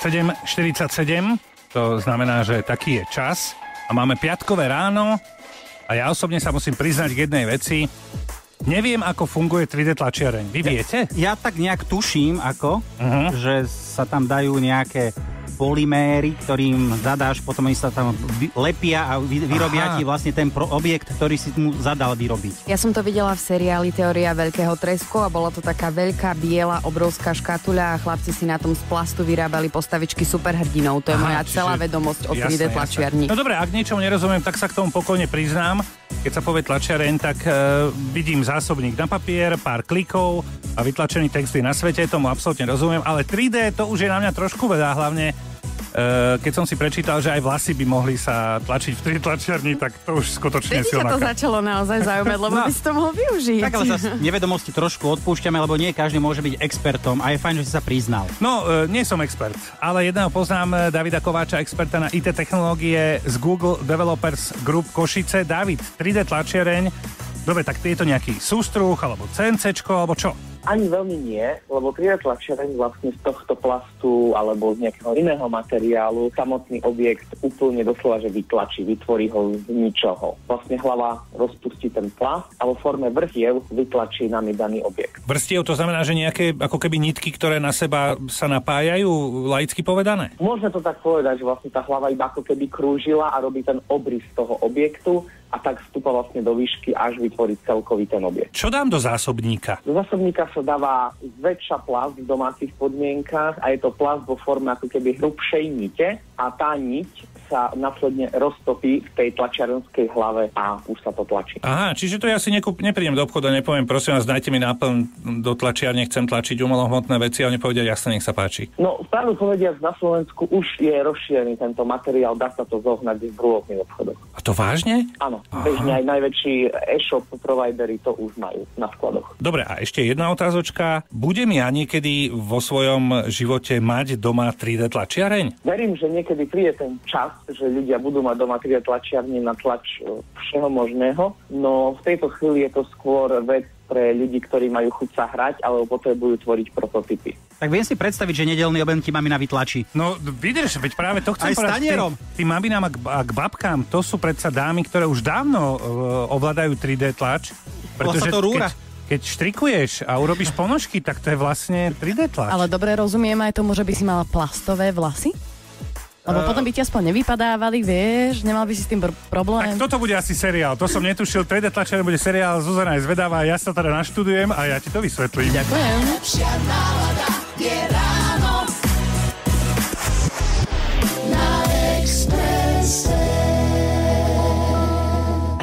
7:47, to znamená, že taký je čas a máme piatkové ráno a ja osobne sa musím priznať k jednej veci. Neviem, ako funguje 3D tlačiareň. Vy viete? Ja tak nejak tuším, že sa tam dajú nejaké polyméry, ktorým zadáš, potom oni sa tam lepia a vyrobia ti vlastne ten objekt, ktorý si mu zadal vyrobiť. Ja som to videla v seriáli Teória veľkého tresku a bola to taká veľká, biela, obrovská škatuľa a chlapci si na tom z plastu vyrábali postavičky superhrdinov. To je moja celá vedomosť o 3D tlačiarni. No dobre, ak niečomu nerozumiem, tak sa k tomu pokojne priznám. Keď sa povie tlačiareň, tak vidím zásobník na papier, pár klikov a vytlačený text je na svete, tomu absolútne rozumiem, ale 3D to už je na mňa trošku veľa, hlavne keď som si prečítal, že aj vlasy by mohli sa tlačiť v 3D tlačiarni, tak to už skutočne silná. Vidíte, to začalo naozaj zaujímať, lebo by si to mohol využiť. Tak ale zase nevedomosti trošku odpúšťame, lebo nie každý môže byť expertom a je fajn, že si sa priznal. No, nie som expert, ale jedného poznám, Davida Kováča, experta na IT technológie z Google Developers Group Košice. David, 3D tlačiareň, dobre, tak je to nejaký sústruh, alebo CNCčko, alebo čo? Ani veľmi nie, lebo 3D tlačiareň vlastne z tohto plastu alebo z nejakého iného materiálu samotný objekt úplne doslova, že vytlačí, vytvorí ho z ničoho. Vlastne hlava rozpustí ten plast a vo forme vrstiev vytlačí nami daný objekt. Vrstiev to znamená, že nejaké ako keby nitky, ktoré na seba sa napájajú, laicky povedané? Môžeme to tak povedať, že vlastne tá hlava iba ako keby krúžila a robí ten obrys toho objektu a tak vstúpa vlastne do výšky, až vytvoriť celkový ten objekt. Čo dám do zásobníka? Do zásobníka sa dáva zväčša plast v domácich podmienkach a je to plast vo forme ako keby hrubšej nite a tá niť sa následne roztopí v tej tlačiarenskej hlave a už sa to tlačí. Aha, čiže to ja si neprídem do obchodu a nepoviem, prosím vás, dajte mi náplň do tlačiarne, chcem tlačiť umelohmotné veci a oni povedia, jasne, nech sa páči. No, pravdu povediac, na Slovensku už je rozšírený tento materiál, dá sa to zohnať v rôznych obchodoch. A to vážne? Áno, bežne aj najväčší e-shop providery to už majú na skladoch. Dobre, a ešte jedna otázočka. Budem ja niekedy vo svojom živote mať doma 3D tlačiareň? Verím, že niekedy príde ten čas, že ľudia budú mať doma 3D tlačiarne na tlač všeho možného, no v tejto chvíli je to skôr vec pre ľudí, ktorí majú chuť sa hrať alebo potrebujú tvoriť prototypy. Tak viem si predstaviť, že nedeľný obed ti mamina vytlačí. No vidíš, veď práve to chcem povedať. Aj s tanierom. Tým maminám a k babkám, to sú predsa dámy, ktoré už dávno ovládajú 3D tlač. Pretože to rúra. Keď štrikuješ a urobíš ponožky, tak to je vlastne 3D tlač. Ale dobre rozumiem aj tomu, že by si mala plastové vlasy? Lebo potom by ti aspoň nevypadávali, vieš, nemal by si s tým problém. Tak toto bude asi seriál, to som netušil, 3D tlačiareň bude seriál, Zuzana je zvedavá, ja sa teda naštudujem a ja ti to vysvetlím. Ďakujem.